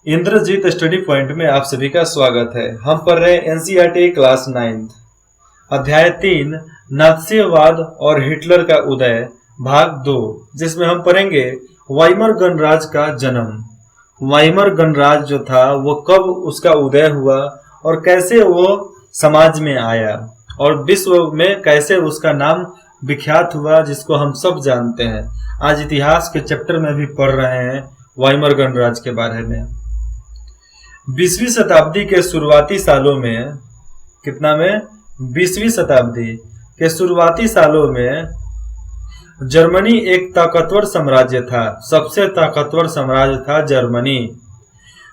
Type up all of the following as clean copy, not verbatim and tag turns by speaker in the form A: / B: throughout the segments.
A: Indrajit study point में आप सभी का स्वागत है। हम पढ़ रहे हैं एनसीईआरटी क्लास 9 अध्याय 3 नात्सीवाद और हिटलर का उदय भाग 2, जिसमें हम पढ़ेंगे वाइमर गणराज्य का जन्म। वाइमर गणराज्य जो था वो कब उसका उदय हुआ और कैसे वो समाज में आया और विश्व में कैसे उसका नाम विख्यात हुआ, जिसको हम सब जानते हैं। आज इतिहास के चैप्टर में भी पढ़ रहे हैं वाइमर गणराज्य के बारे में। 20वीं शताब्दी के शुरुआती सालों में 20वीं शताब्दी के शुरुआती सालों में जर्मनी एक ताकतवर साम्राज्य था। सबसे ताकतवर साम्राज्य था जर्मनी।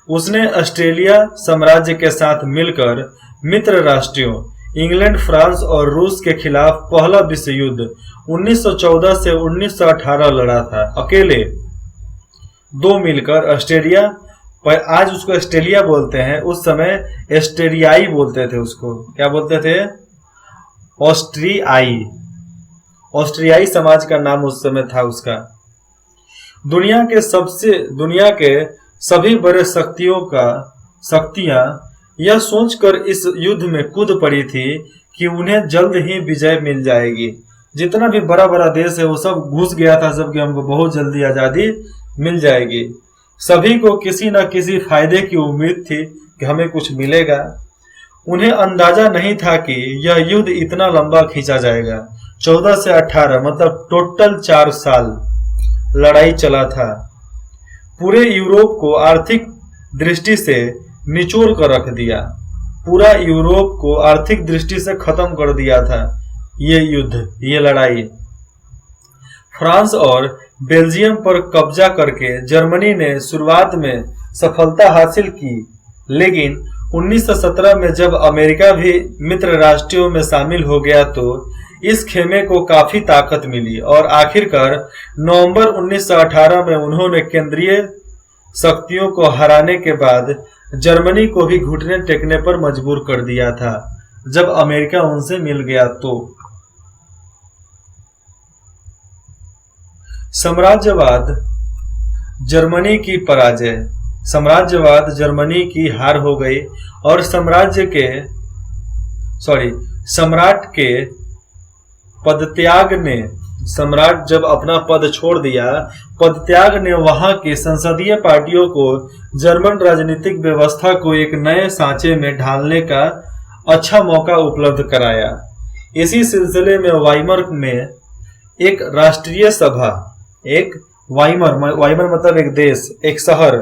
A: उसने ऑस्ट्रेलिया साम्राज्य के साथ मिलकर मित्र राष्ट्रों इंग्लैंड, फ्रांस और रूस के खिलाफ पहला विश्व युद्ध 1914 से 1918 लड़ा था। अकेले दो मिलकर ऑस्ट्रेलिया, पर आज उसको ऑस्ट्रेलिया बोलते हैं, उस समय एस्टेरियाई बोलते थे। उसको क्या बोलते थे? ऑस्ट्रियाई। ऑस्ट्रियाई समाज का नाम उस समय था उसका। दुनिया के सभी बड़े शक्तियां यह सोचकर इस युद्ध में कूद पड़ी थी कि उन्हें जल्द ही विजय मिल जाएगी। जितना भी बड़ा बड़ा देश है वो सब घुस गया था सबके, हमको बहुत जल्दी आजादी मिल जाएगी। सभी को किसी न किसी फायदे की उम्मीद थी कि हमें कुछ मिलेगा। उन्हें अंदाजा नहीं था कि यह युद्ध इतना लंबा खींचा जाएगा। 14 से 18 मतलब टोटल 4 साल लड़ाई चला था। पूरे यूरोप को आर्थिक दृष्टि से निचोड़ कर रख दिया। पूरा यूरोप को आर्थिक दृष्टि से खत्म कर दिया था ये युद्ध, ये लड़ाई। फ्रांस और बेल्जियम पर कब्जा करके जर्मनी ने शुरुआत में सफलता हासिल की, लेकिन 1917 में जब अमेरिका भी मित्र राष्ट्रों में शामिल हो गया तो इस खेमे को काफी ताकत मिली और आखिरकार नवंबर 1918 में उन्होंने केंद्रीय शक्तियों को हराने के बाद जर्मनी को भी घुटने टेकने पर मजबूर कर दिया था जब अमेरिका उनसे मिल गया। तो साम्राज्यवाद जर्मनी की पराजय, साम्राज्यवाद जर्मनी की हार हो गई और सम्राट के पदत्याग ने, सम्राट जब अपना पद छोड़ दिया, पदत्याग ने वहां की संसदीय पार्टियों को जर्मन राजनीतिक व्यवस्था को एक नए सांचे में ढालने का अच्छा मौका उपलब्ध कराया। इसी सिलसिले में वाइमर में एक राष्ट्रीय सभा, वाइमर मतलब एक देश, एक शहर,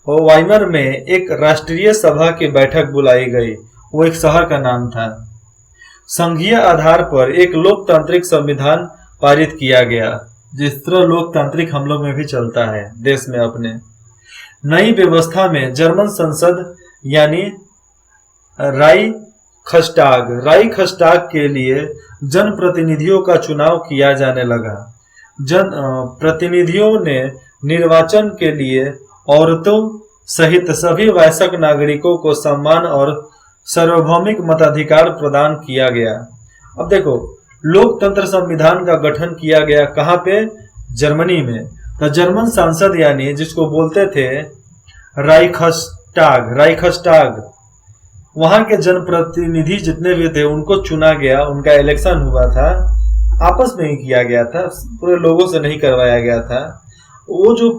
A: और वाइमर में एक राष्ट्रीय सभा की बैठक बुलाई गई। वो एक शहर का नाम था। संघीय आधार पर एक लोकतांत्रिक संविधान पारित किया गया, जिस तरह लोकतांत्रिक हम लोग में भी चलता है देश में अपने। नई व्यवस्था में जर्मन संसद यानी राइखस्टाग के लिए जनप्रतिनिधियों का चुनाव किया जाने लगा। प्रतिनिधियों ने निर्वाचन के लिए औरतों सहित सभी वयस्क नागरिकों को सम्मान और सार्वभौमिक मताधिकार प्रदान किया गया। अब देखो, लोकतंत्र संविधान का गठन किया गया कहाँ पे? जर्मनी में। तो जर्मन संसद यानी जिसको बोलते थे राइखस्टाग, वहां के जनप्रतिनिधि जितने भी थे उनको चुना गया, उनका इलेक्शन हुआ था, आपस में ही किया गया था, पूरे लोगों से नहीं करवाया गया था। वो जो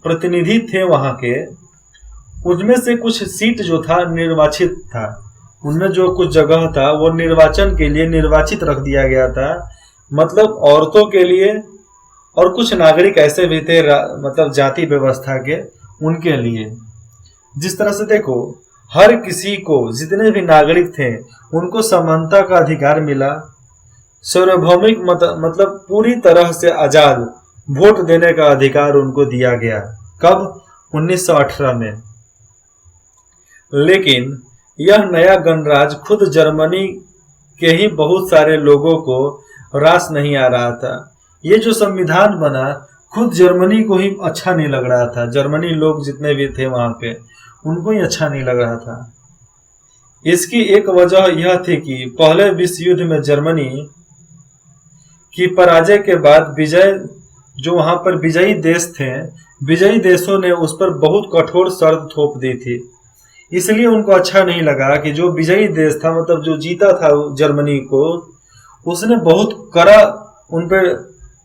A: प्रतिनिधि थे वहां के, उनमें से कुछ सीट जो था निर्वाचित था, उनमें जो कुछ जगह था वो निर्वाचन के लिए निर्वाचित रख दिया गया था, मतलब औरतों के लिए, और कुछ नागरिक ऐसे भी थे मतलब जाति व्यवस्था के, उनके लिए। जिस तरह से देखो, हर किसी को, जितने भी नागरिक थे उनको समानता का अधिकार मिला। सार्वभौमिक मतलब पूरी तरह से आजाद वोट देने का अधिकार उनको दिया गया। कब? 1918 में। लेकिन यह नया गणराज्य खुद जर्मनी के ही बहुत सारे लोगों को रास नहीं आ रहा था। ये जो संविधान बना खुद जर्मनी को ही अच्छा नहीं लग रहा था। जर्मनी लोग जितने भी थे वहां पे, उनको ही अच्छा नहीं लग रहा था। इसकी एक वजह यह थी कि पहले विश्व युद्ध में जर्मनी की पराजय के बाद जो वहां पर विजयी देश थे, विजयी देशों ने उस पर बहुत कठोर शर्त थोप दी थी। इसलिए उनको अच्छा नहीं लगा कि जो विजयी देश था, मतलब जो जीता था जर्मनी को, उसने बहुत कड़ा उन पर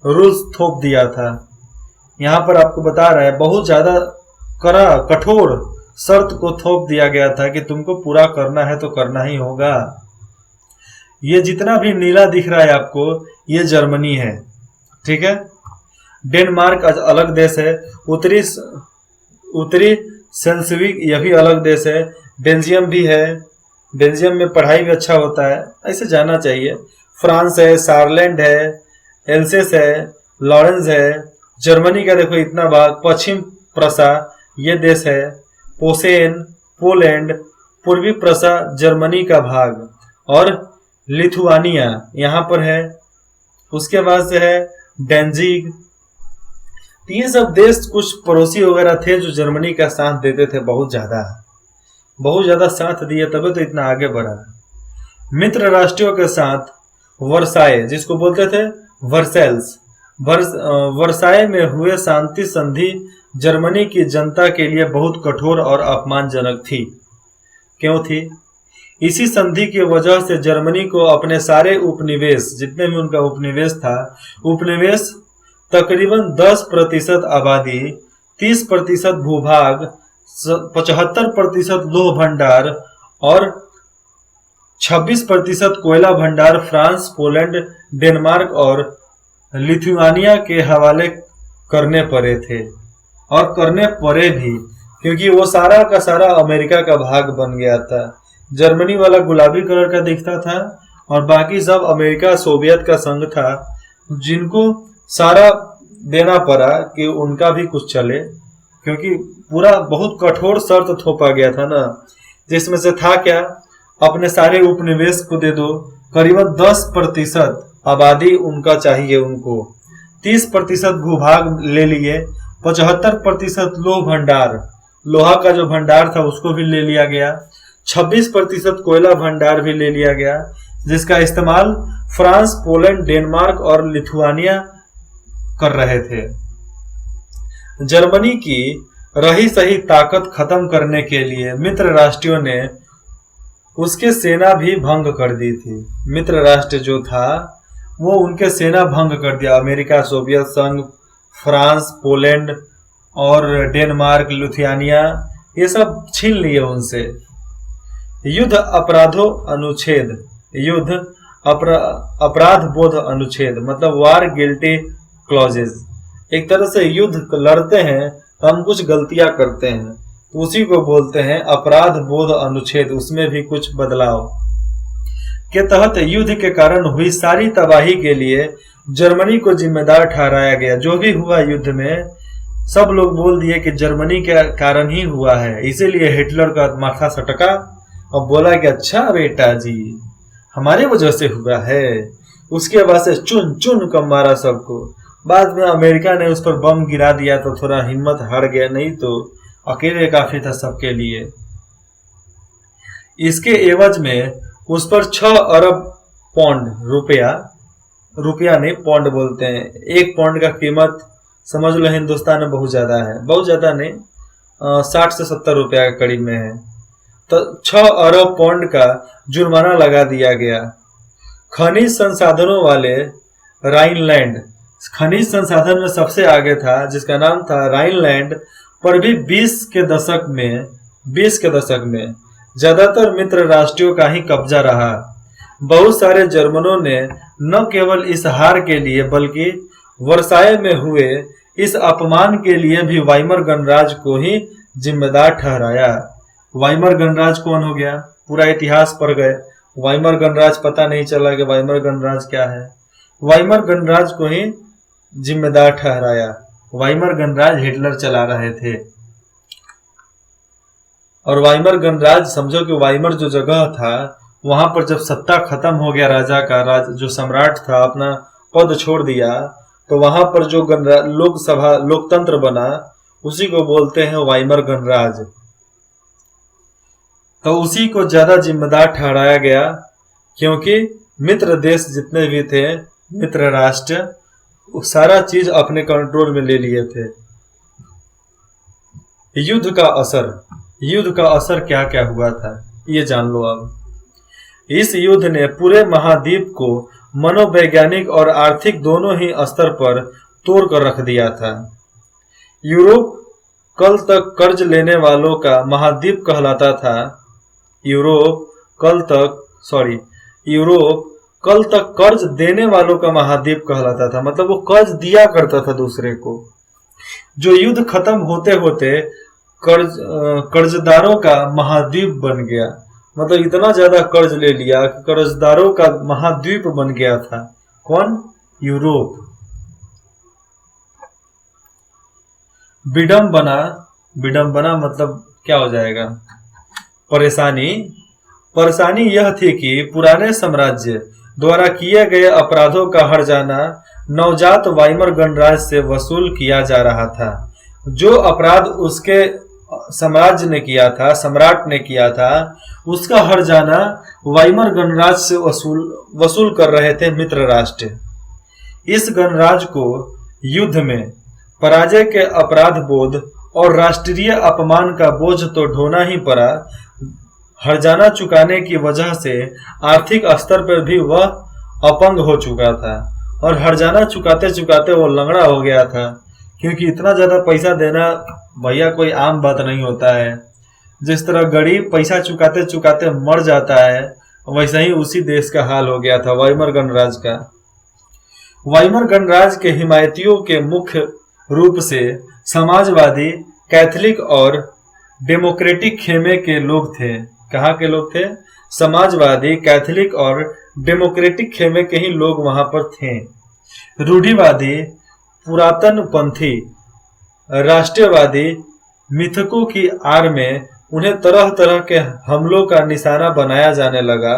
A: रूल्स थोप दिया था। यहाँ पर आपको बता रहा है बहुत ज्यादा कड़ा कठोर शर्त को थोप दिया गया था कि तुमको पूरा करना है तो करना ही होगा। ये जितना भी नीला दिख रहा है आपको, ये जर्मनी है, ठीक है। डेनमार्क अलग देश है। उत्तरी उत्तरी सेल्सिविक यह भी अलग देश है। बेल्जियम भी है, बेल्जियम में पढ़ाई भी अच्छा होता है, ऐसे जाना चाहिए। फ्रांस है, सारलैंड है, एल्सेस है, लॉरेंस है। जर्मनी का देखो इतना भाग, पश्चिम प्रसा ये देश है, पोसेन, पोलैंड, पूर्वी प्रसा जर्मनी का भाग, और लिथुआनिया यहाँ पर है। उसके बाद से है डेंजिग। तो ये सब देश कुछ पड़ोसी वगैरह थे जो जर्मनी का साथ देते थे, बहुत ज्यादा साथ दिए, तभी तो इतना आगे बढ़ा। मित्र राष्ट्रों के साथ वर्साए, जिसको बोलते थे वर्सेल्स, वर्साए में हुए शांति संधि जर्मनी की जनता के लिए बहुत कठोर और अपमानजनक थी। क्यों थी? इसी संधि की वजह से जर्मनी को अपने सारे उपनिवेश, जितने भी उनका उपनिवेश था, उपनिवेश तकरीबन 10% आबादी, 30% भूभाग, 75% लौह भंडार और 26% कोयला भंडार फ्रांस, पोलैंड, डेनमार्क और लिथुआनिया के हवाले करने पड़े थे। और करने पड़े भी, क्योंकि वो सारा का सारा अमेरिका का भाग बन गया था। जर्मनी वाला गुलाबी कलर का दिखता था और बाकी सब अमेरिका सोवियत का संघ था, जिनको सारा देना पड़ा कि उनका भी कुछ चले, क्योंकि पूरा बहुत कठोर शर्त थोपा गया था ना। जिसमें से था क्या, अपने सारे उपनिवेश को दे दो, करीबन 10% आबादी उनका चाहिए उनको, 30% भूभाग ले लिए, 75% लौह भंडार, लोहा का जो भंडार था उसको भी ले लिया गया, 26% कोयला भंडार भी ले लिया गया, जिसका इस्तेमाल फ्रांस, पोलैंड, डेनमार्क और लिथुआनिया कर रहे थे। जर्मनी की रही सही ताकत खत्म करने के लिए मित्र राष्ट्रों ने उसके सेना भी भंग कर दी थी। मित्र राष्ट्र जो था वो उनके सेना भंग कर दिया। अमेरिका, सोवियत संघ, फ्रांस, पोलैंड और डेनमार्क, लिथुआनिया, ये सब छीन लिए उनसे। युद्ध अपराधों अनुच्छेद, युद्ध अपराध बोध अनुच्छेद, मतलब वार गिल्टी क्लॉजेज। एक तरह से युद्ध लड़ते हैं तो हम कुछ गलतियां करते हैं, तो उसी को बोलते हैं अपराध बोध अनुच्छेद। उसमें भी कुछ बदलाव के तहत युद्ध के कारण हुई सारी तबाही के लिए जर्मनी को जिम्मेदार ठहराया गया। जो भी हुआ युद्ध में, सब लोग बोल दिए कि जर्मनी के कारण ही हुआ है। इसीलिए हिटलर का माथा सटका और बोला कि अच्छा बेटा जी, हमारे वजह से हुआ है। उसके बाद से चुन चुन कर मारा सबको। बाद में अमेरिका ने उस पर बम गिरा दिया तो थोड़ा हिम्मत हार गया, नहीं तो अकेले काफी था सबके लिए। इसके एवज में उस पर 6 अरब पौंड, रुपया नहीं पौंड बोलते हैं, 1 पौंड का कीमत समझ लो हिंदुस्तान में बहुत ज्यादा है, बहुत ज्यादा नहीं, 60 से 70 रुपया के करीब में है। तो 6 अरब पौंड का जुर्माना लगा दिया गया। खनिज संसाधनों वाले राइनलैंड, खनिज संसाधन में सबसे आगे था, जिसका नाम था राइनलैंड, पर भी 20 के दशक में ज्यादातर मित्र राष्ट्रों का ही कब्जा रहा। बहुत सारे जर्मनों ने न केवल इस हार के लिए बल्कि वर्साय में हुए इस अपमान के लिए भी वाइमर गणराज्य को ही जिम्मेदार ठहराया। वाइमर गणराज्य कौन हो गया? पूरा इतिहास पढ़ गए, वाइमर गणराज्य पता नहीं चला कि वाइमर गणराज्य क्या है। वाइमर गणराज्य को ही जिम्मेदार ठहराया। वाइमर गणराज्य हिटलर चला रहे थे। और वाइमर गणराज्य, समझो कि वाइमर जो जगह था, वहां पर जब सत्ता खत्म हो गया राजा का, जो सम्राट था अपना पद छोड़ दिया, तो वहां पर जो लोकसभा लोकतंत्र बना, उसी को बोलते हैं वाइमर गणराज्य। तो उसी को ज्यादा जिम्मेदार ठहराया गया, क्योंकि मित्र देश जितने भी थे, मित्र राष्ट्र, सारा चीज अपने कंट्रोल में ले लिए थे। युद्ध का असर क्या क्या हुआ था ये जान लो अब। इस युद्ध ने पूरे महाद्वीप को मनोवैज्ञानिक और आर्थिक दोनों ही स्तर पर तोड़ कर रख दिया था। यूरोप कल तक कर्ज लेने वालों का महाद्वीप कहलाता था। यूरोप कल तक यूरोप कल तक कर्ज देने वालों का महाद्वीप कहलाता था, मतलब वो कर्ज दिया करता था दूसरे को। जो युद्ध खत्म होते होते कर्जदारों का महाद्वीप बन गया, मतलब इतना ज्यादा कर्ज ले लिया कि कर्जदारों का महाद्वीप बन गया था। कौन? यूरोप। विडंबना मतलब क्या हो जाएगा? परेशानी यह थी कि पुराने साम्राज्य द्वारा किए गए अपराधों का हर्जाना नवजात वाइमर गणराज्य से वसूल किया जा रहा था। जो अपराध उसके साम्राज्य ने किया था, सम्राट ने किया था, उसका हर्जाना वाइमर गणराज्य से वसूल कर रहे थे मित्र राष्ट्र। इस गणराज्य को युद्ध में पराजय के अपराध बोध और राष्ट्रीय अपमान का बोझ तो ढोना ही पड़ा। हर्जाना चुकाने की वजह से आर्थिक स्तर पर भी वह अपंग हो चुका था और हर्जाना चुकाते चुकाते वो लंगड़ा हो गया था, क्योंकि इतना ज्यादा पैसा देना भैया कोई आम बात नहीं होता है। जिस तरह गरीब पैसा चुकाते चुकाते मर जाता है, वैसा ही उसी देश का हाल हो गया था वाइमर गणराज्य का। वाइमर गणराज्य के हिमायतियों के मुख्य रूप से समाजवादी, कैथोलिक और डेमोक्रेटिक खेमे के लोग थे। कहाँ के लोग थे? समाजवादी, कैथोलिक और डेमोक्रेटिक खेमे के ही लोग वहां पर थे। रूढ़िवादी, पुरातनपंथी, राष्ट्रवादी मिथकों की आड़ में उन्हें तरह तरह के हमलों का निशाना बनाया जाने लगा।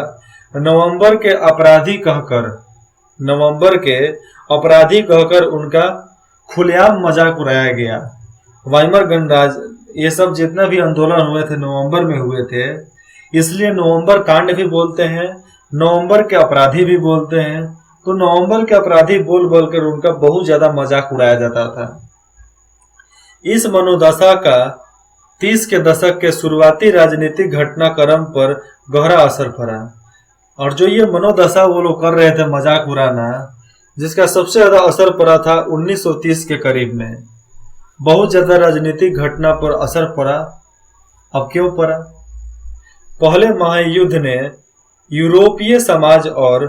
A: नवंबर के अपराधी कहकर उनका खुलेआम मजाक उड़ाया गया। वाइमर गणराज्य, ये सब जितना भी आंदोलन हुए थे नवंबर में हुए थे, इसलिए नवंबर कांड भी बोलते हैं, नवंबर के अपराधी भी बोलते हैं। तो नवंबर के अपराधी बोल बोल कर उनका बहुत ज्यादा मजाक उड़ाया जाता था। इस मनोदशा का 30 के दशक के शुरुआती राजनीतिक घटनाक्रम पर गहरा असर पड़ा। और जो ये मनोदशा वो लोग कर रहे थे मजाक उड़ाना, जिसका सबसे ज्यादा असर पड़ा था 1930 के करीब में। बहुत ज्यादा राजनीतिक घटना पर असर पड़ा। अब क्यों पड़ा? पहले महायुद्ध ने यूरोपीय समाज और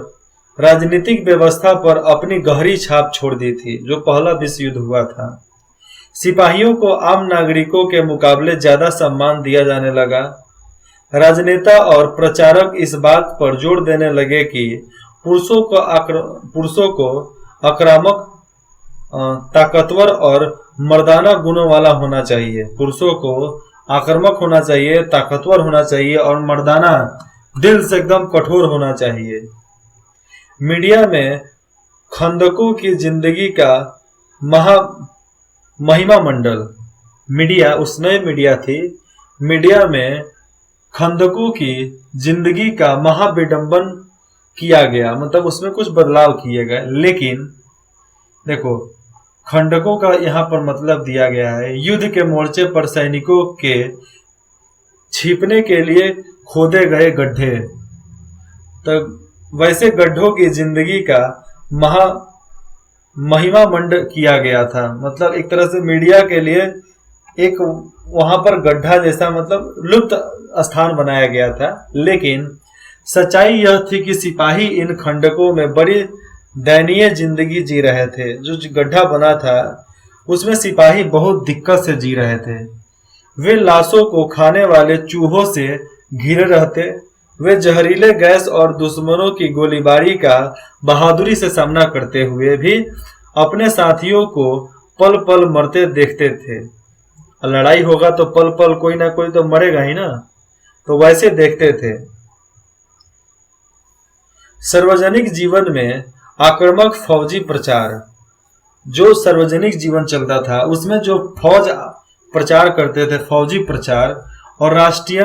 A: राजनीतिक व्यवस्था पर अपनी गहरी छाप छोड़ दी थी। जो पहला विश्व युद्ध हुआ था, सिपाहियों को आम नागरिकों के मुकाबले ज्यादा सम्मान दिया जाने लगा। राजनेता और प्रचारक इस बात पर जोर देने लगे कि पुरुषों को आक्रामक, ताकतवर और मर्दाना गुणों वाला होना चाहिए। पुरुषों को आक्रामक होना चाहिए, ताकतवर होना चाहिए और मर्दाना, दिल से एकदम कठोर होना चाहिए। मीडिया में खंदकों की जिंदगी का महिमा मंडल, मीडिया उस नई मीडिया थी, मीडिया में खंदकों की जिंदगी का महाविडंबन किया गया, मतलब उसमें कुछ बदलाव किए गए। लेकिन देखो, खंडकों का यहाँ पर मतलब दिया गया है युद्ध के मोर्चे पर सैनिकों के छिपने के लिए खोदे गए गड्ढे। तो वैसे गड्ढों की जिंदगी का महिमा मंड किया गया था। मतलब एक तरह से मीडिया के लिए एक वहां पर गड्ढा जैसा, मतलब लुप्त स्थान बनाया गया था। लेकिन सच्चाई यह थी कि सिपाही इन खंडकों में बड़ी दयनीय जिंदगी जी रहे थे। जो गड्ढा बना था उसमें सिपाही बहुत दिक्कत से जी रहे थे। वे लाशों को खाने वाले चूहों से घिरे रहते। वे जहरीले गैस और दुश्मनों की गोलीबारी का बहादुरी से सामना करते हुए भी अपने साथियों को पल पल मरते देखते थे। लड़ाई होगा तो पल पल कोई ना कोई तो मरेगा ही ना, तो वैसे देखते थे। सार्वजनिक जीवन में आक्रामक फौजी प्रचार, जो सार्वजनिक जीवन चलता था उसमें जो फौज प्रचार करते थे, फौजी प्रचार, और राष्ट्रीय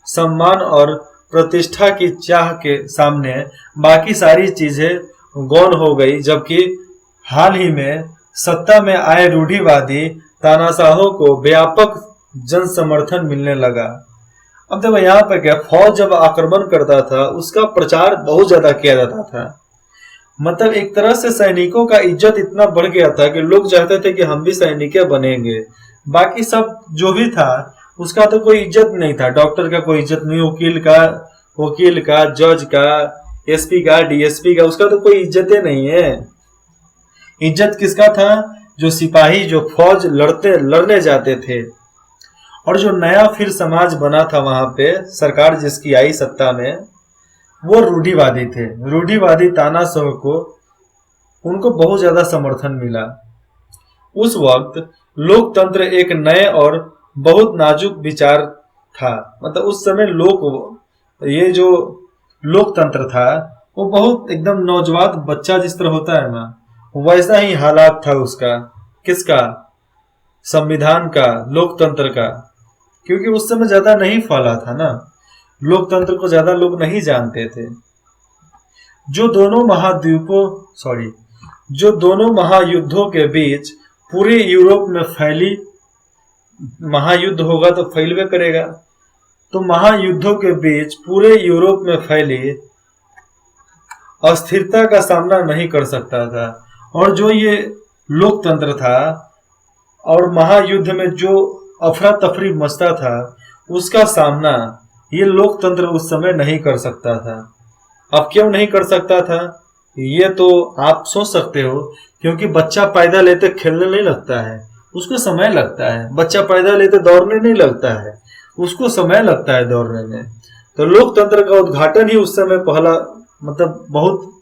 A: सम्मान और प्रतिष्ठा की चाह के सामने बाकी सारी चीजें गौण हो गई। जबकि हाल ही में सत्ता में आए रूढ़िवादी तानाशाहों को व्यापक जन समर्थन मिलने लगा। अब देखो यहाँ पे क्या, फौज जब आक्रमण करता था उसका प्रचार बहुत ज्यादा किया जाता था। मतलब एक तरह से सैनिकों का इज्जत इतना बढ़ गया था कि लोग चाहते थे कि हम भी सैनिक बनेंगे। बाकी सब जो भी था उसका तो कोई इज्जत नहीं था। डॉक्टर का कोई इज्जत नहीं, वकील का, जज का, एसपी का, डीएसपी का, उसका तो कोई इज्जत नहीं है। इज्जत किसका था? जो सिपाही, जो फौज लड़ने जाते थे। और जो नया फिर समाज बना था वहां पे, सरकार जिसकी आई सत्ता में, वो रूढ़िवादी थे। रूढ़िवादी तानाशाह को उनको बहुत ज्यादा समर्थन मिला। उस वक्त लोकतंत्र एक नए और बहुत नाजुक विचार था। मतलब उस समय ये जो लोकतंत्र था वो बहुत एकदम नौजवान बच्चा जिस तरह होता है ना, वैसा ही हालात था उसका। किसका? संविधान का, लोकतंत्र का। क्योंकि उस समय ज्यादा नहीं फैला था ना, लोकतंत्र को ज्यादा लोग नहीं जानते थे। जो दोनों महायुद्धों के बीच पूरे यूरोप में फैली, महायुद्ध होगा तो फैलवे करेगा, तो महायुद्धों के बीच पूरे यूरोप में फैली अस्थिरता का सामना नहीं कर सकता था। और जो ये लोकतंत्र था और महायुद्ध में जो अफरा तफरी मचता था, उसका सामना ये लोकतंत्र उस समय नहीं कर सकता था। अब क्यों नहीं कर सकता था ये तो आप सोच सकते हो। क्योंकि बच्चा पैदा लेते खेलने नहीं लगता है, उसको समय लगता है। बच्चा पैदा लेते दौड़ने नहीं लगता है, उसको समय लगता है दौड़ने में। तो लोकतंत्र का उद्घाटन ही उस समय पहला, मतलब बहुत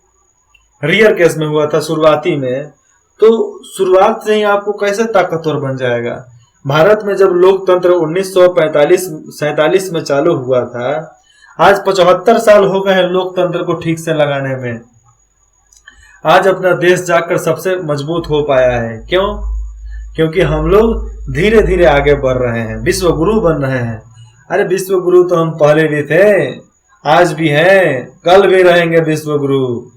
A: रियर केस में हुआ था, शुरुआती में। तो शुरुआत से ही आपको कैसे ताकतवर बन जाएगा। भारत में जब लोकतंत्र 1945-47 में चालू हुआ था, आज 75 साल हो गए हैं लोकतंत्र को ठीक से लगाने में। आज अपना देश जाकर सबसे मजबूत हो पाया है। क्यों? क्योंकि हम लोग धीरे धीरे आगे बढ़ रहे हैं, विश्व गुरु बन रहे हैं। अरे विश्व गुरु तो हम पहले भी थे, आज भी हैं, कल भी रहेंगे विश्व गुरु।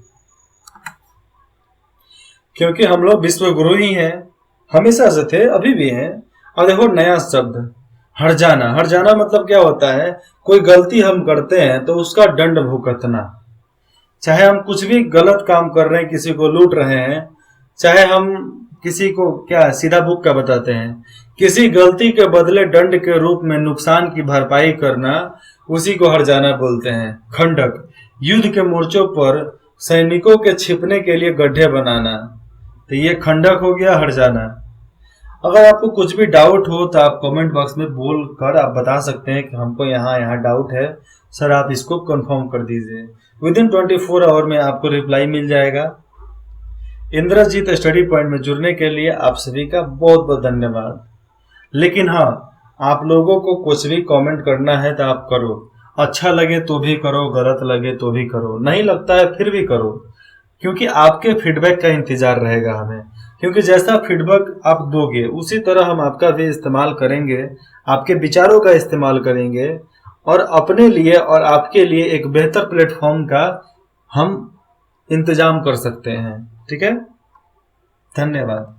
A: क्योंकि हम लोग विश्व गुरु ही हैं, हमेशा से थे, अभी भी हैं। और देखो नया शब्द हट जाना। हट जाना मतलब क्या होता है? कोई गलती हम करते हैं तो उसका दंड भुगतना। चाहे हम कुछ भी गलत काम कर रहे हैं, किसी को लूट रहे हैं, चाहे हम किसी को क्या सीधा बुक का बताते हैं, किसी गलती के बदले दंड के रूप में नुकसान की भरपाई करना, उसी को हट जाना बोलते हैं। खंडक, युद्ध के मोर्चों पर सैनिकों के छिपने के लिए गड्ढे बनाना, तो ये खंडक हो गया, हट जाना। अगर आपको कुछ भी डाउट हो तो आप कमेंट बॉक्स में बोल कर आप बता सकते हैं कि हमको यहाँ डाउट है सर, आप इसको कंफर्म कर दीजिए। विदिन 24 आवर में आपको रिप्लाई मिल जाएगा। इंद्रजीत स्टडी पॉइंट में जुड़ने के लिए आप सभी का बहुत बहुत धन्यवाद। लेकिन हाँ, आप लोगों को कुछ भी कमेंट करना है तो आप करो। अच्छा लगे तो भी करो, गलत लगे तो भी करो, नहीं लगता है फिर भी करो। क्योंकि आपके फीडबैक का इंतजार रहेगा हमें। क्योंकि जैसा फीडबैक आप दोगे उसी तरह हम आपका भी इस्तेमाल करेंगे, आपके विचारों का इस्तेमाल करेंगे और अपने लिए और आपके लिए एक बेहतर प्लेटफॉर्म का हम इंतजाम कर सकते हैं। ठीक है, धन्यवाद।